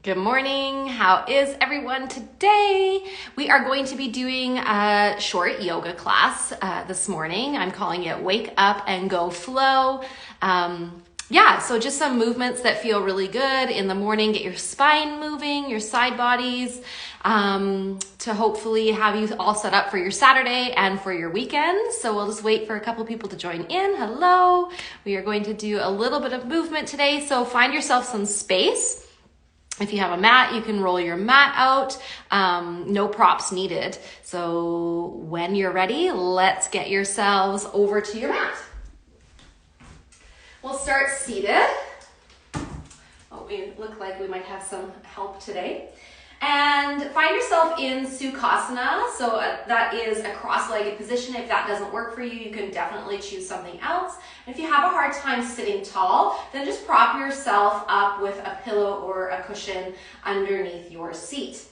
Good morning. How is everyone today? We are going to be doing a short yoga class this morning. I'm calling it Wake Up and Go Flow. So just some movements that feel really good in the morning. Get your spine moving, your side bodies, to hopefully have you all set up for your Saturday and for your weekend. So we'll just wait for a couple people to join in. Hello. We are going to do a little bit of movement today. So find yourself some space. If you have a mat, you can roll your mat out. No props needed. So when you're ready, let's get yourselves over to your mat. We'll start seated. Oh, we look like we might have some help today. And find yourself in Sukhasana. So that is a cross-legged position. If that doesn't work for you, you can definitely choose something else. And if you have a hard time sitting tall, then just prop yourself up with a pillow or a cushion underneath your seat.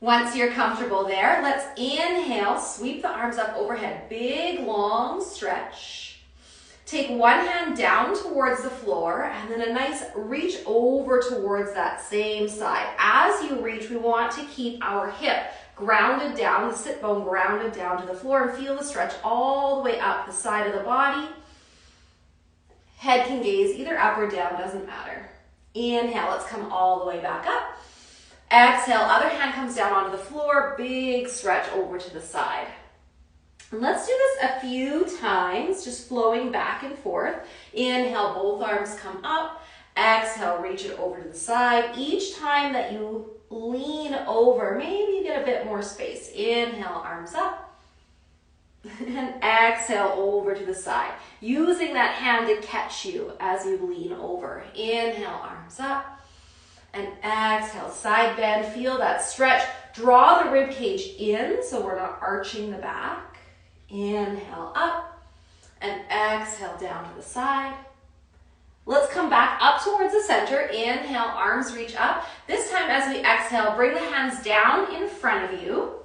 Once you're comfortable there, let's inhale, sweep the arms up overhead. Big, long stretch. Take one hand down towards the floor and then a nice reach over towards that same side. As you reach, we want to keep our hip grounded down, the sit bone grounded down to the floor, and feel the stretch all the way up the side of the body. Head can gaze either up or down, doesn't matter. Inhale, let's come all the way back up. Exhale, other hand comes down onto the floor, big stretch over to the side. And let's do this a few times, just flowing back and forth. Inhale, both arms come up. Exhale, reach it over to the side. Each time that you lean over, maybe you get a bit more space. Inhale, arms up. And exhale, over to the side. Using that hand to catch you as you lean over. Inhale, arms up. And exhale, side bend. Feel that stretch. Draw the rib cage in so we're not arching the back. Inhale up and exhale down to the side. Let's come back up towards the center. Inhale, arms reach up. This time as we exhale, bring the hands down in front of you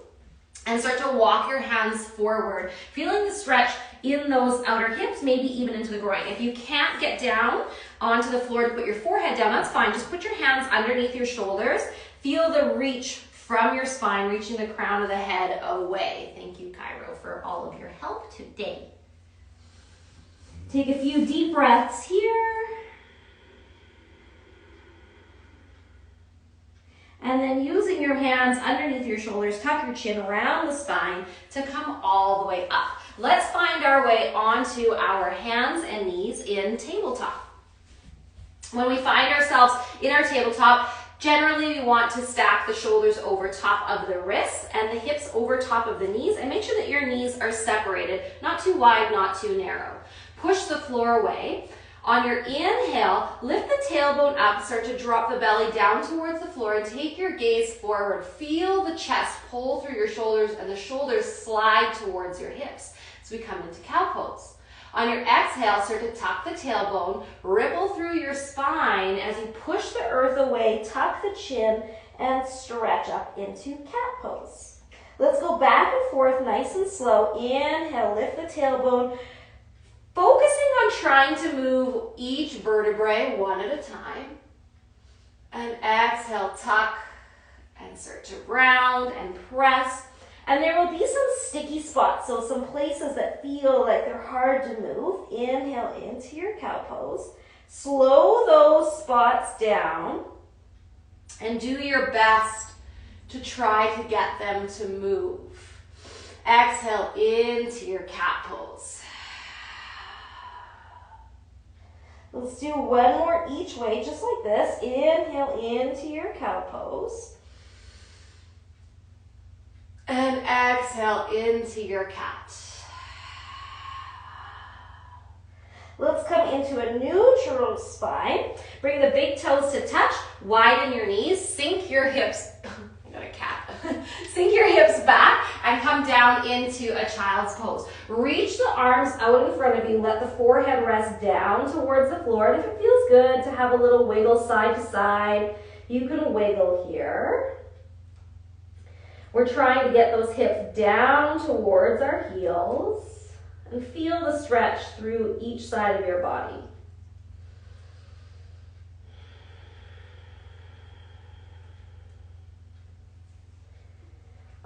and start to walk your hands forward. Feeling the stretch in those outer hips, maybe even into the groin. If you can't get down onto the floor to put your forehead down, that's fine. Just put your hands underneath your shoulders. Feel the reach from your spine, reaching the crown of the head away. Thank you, Cairo, for all of your help today. Take a few deep breaths here. And then using your hands underneath your shoulders, tuck your chin around the spine to come all the way up. Let's find our way onto our hands and knees in tabletop. When we find ourselves in our tabletop, generally, we want to stack the shoulders over top of the wrists and the hips over top of the knees, and make sure that your knees are separated, not too wide, not too narrow. Push the floor away. On your inhale, lift the tailbone up, start to drop the belly down towards the floor and take your gaze forward. Feel the chest pull through your shoulders and the shoulders slide towards your hips as we come into cow pose. On your exhale, start to tuck the tailbone, ripple through your spine as you push the earth away, tuck the chin, and stretch up into cat pose. Let's go back and forth nice and slow. Inhale, lift the tailbone, focusing on trying to move each vertebrae one at a time. And exhale, tuck, and start to round and press. And there will be some sticky spots, so some places that feel like they're hard to move. Inhale into your cow pose. Slow those spots down and do your best to try to get them to move. Exhale into your cat pose. Let's do one more each way, just like this. Inhale into your cow pose. And exhale into your cat. Let's come into a neutral spine. Bring the big toes to touch. Widen your knees. Sink your hips. I got a cat. Sink your hips back and come down into a child's pose. Reach the arms out in front of you. Let the forehead rest down towards the floor. And if it feels good to have a little wiggle side to side, you can wiggle here. We're trying to get those hips down towards our heels and feel the stretch through each side of your body.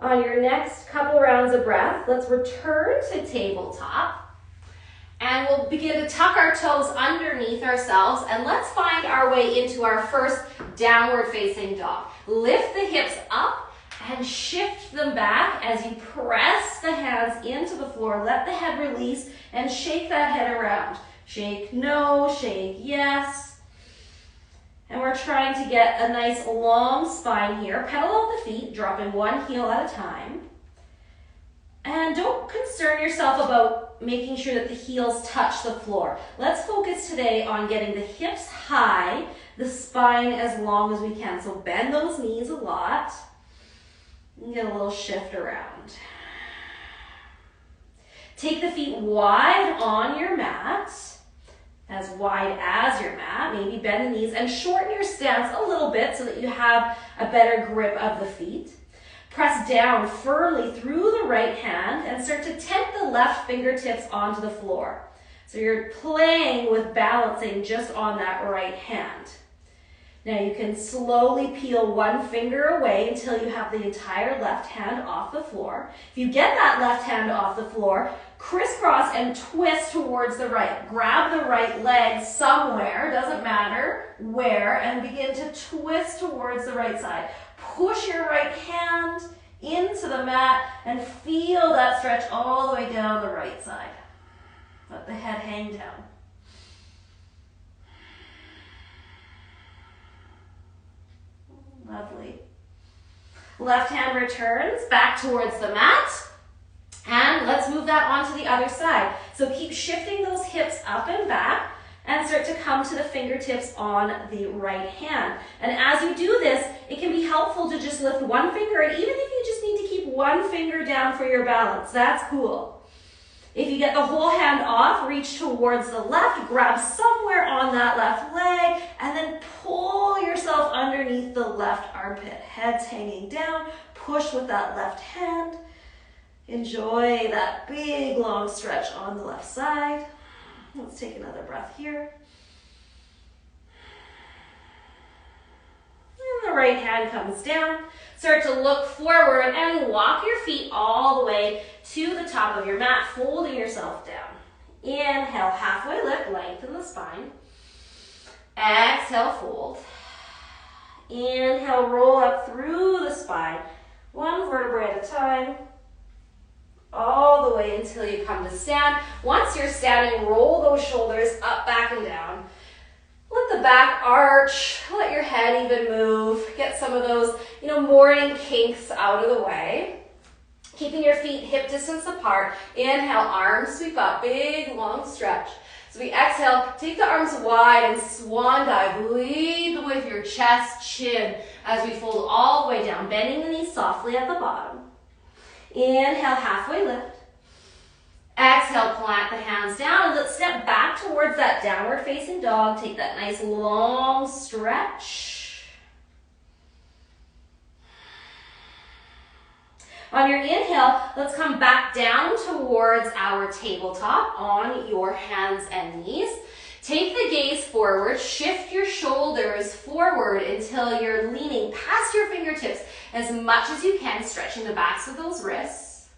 On your next couple rounds of breath, let's return to tabletop. And we'll begin to tuck our toes underneath ourselves, and let's find our way into our first downward facing dog. Lift the hips up and shift them back as you press the hands into the floor. Let the head release and shake that head around. Shake no, shake yes. And we're trying to get a nice long spine here. Pedal out the feet, dropping one heel at a time. And don't concern yourself about making sure that the heels touch the floor. Let's focus today on getting the hips high, the spine as long as we can. So bend those knees a lot and get a little shift around. Take the feet wide on your mat, as wide as your mat. Maybe bend the knees and shorten your stance a little bit so that you have a better grip of the feet. Press down firmly through the right hand and start to tip the left fingertips onto the floor. So you're playing with balancing just on that right hand. Now you can slowly peel one finger away until you have the entire left hand off the floor. If you get that left hand off the floor, crisscross and twist towards the right. Grab the right leg somewhere, doesn't matter where, and begin to twist towards the right side. Push your right hand into the mat and feel that stretch all the way down the right side. Let the head hang down. Lovely. Left hand returns back towards the mat. And let's move that onto the other side. So keep shifting those hips up and back and start to come to the fingertips on the right hand. And as you do this, it can be helpful to just lift one finger, and even if you just need to keep one finger down for your balance, that's cool. If you get the whole hand off, reach towards the left, grab somewhere on that left leg, and then pull yourself underneath the left armpit. Head's hanging down, push with that left hand. Enjoy that big long stretch on the left side. Let's take another breath here. And the right hand comes down. Start to look forward and walk your feet all the way to the top of your mat, folding yourself down. Inhale, halfway lift, lengthen the spine. Exhale, fold. Inhale, roll up through the spine, one vertebrae at a time, all the way until you come to stand. Once you're standing, roll those shoulders up, back, and down. Let the back arch, let your head even move. Get some of those, morning kinks out of the way. Keeping your feet hip distance apart. Inhale, arms sweep up, big long stretch. So we exhale, take the arms wide and swan dive. Lead with your chest, chin as we fold all the way down, bending the knees softly at the bottom. Inhale, halfway lift. Exhale, plant the hands down, and let's step back towards that downward facing dog. Take that nice long stretch. On your inhale, let's come back down towards our tabletop on your hands and knees. Take the gaze forward, shift your shoulders forward until you're leaning past your fingertips as much as you can, stretching the backs of those wrists.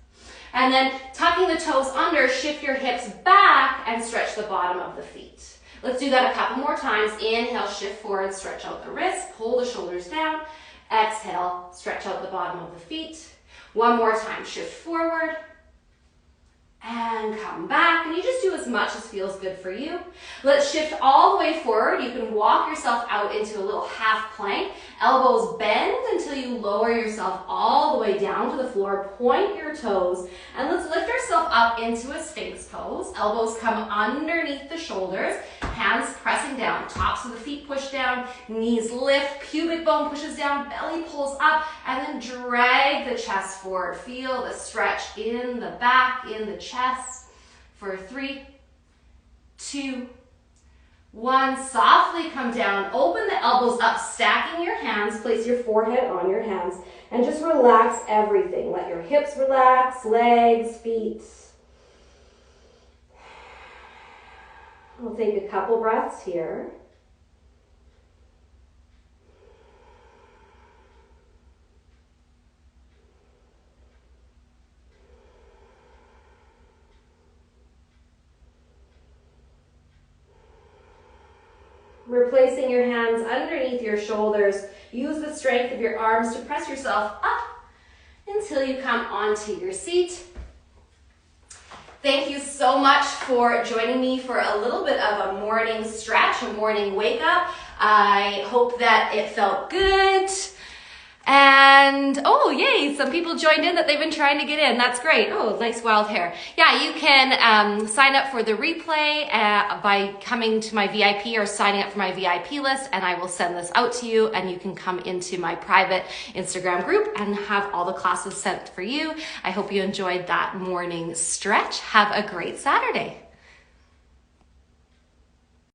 And then tucking the toes under, shift your hips back and stretch the bottom of the feet. Let's do that a couple more times. Inhale, shift forward, stretch out the wrists, pull the shoulders down. Exhale, stretch out the bottom of the feet. One more time, shift forward and come back, and you just do as much as feels good for you. Let's shift all the way forward. You can walk yourself out into a little half plank. Elbows bend until you lower yourself all the way down to the floor. Point your toes, and let's lift ourselves up into a Sphinx pose. Elbows come underneath the shoulders, hands pressing down, tops of the feet push down, knees lift, pubic bone pushes down, belly pulls up, and then drag the chest forward. Feel the stretch in the back, in the chest. For 3, 2, 1. Softly come down. Open the elbows up, stacking your hands. Place your forehead on your hands and just relax everything. Let your hips relax, legs, feet. We'll take a couple breaths here. Replacing your hands underneath your shoulders. Use the strength of your arms to press yourself up until you come onto your seat. Thank you so much for joining me for a little bit of a morning stretch, a morning wake up. I hope that it felt good. And, oh, yay, some people joined in that they've been trying to get in. That's great. Oh, nice wild hair. Yeah, you can sign up for the replay by coming to my VIP or signing up for my VIP list, and I will send this out to you, and you can come into my private Instagram group and have all the classes sent for you. I hope you enjoyed that morning stretch. Have a great Saturday.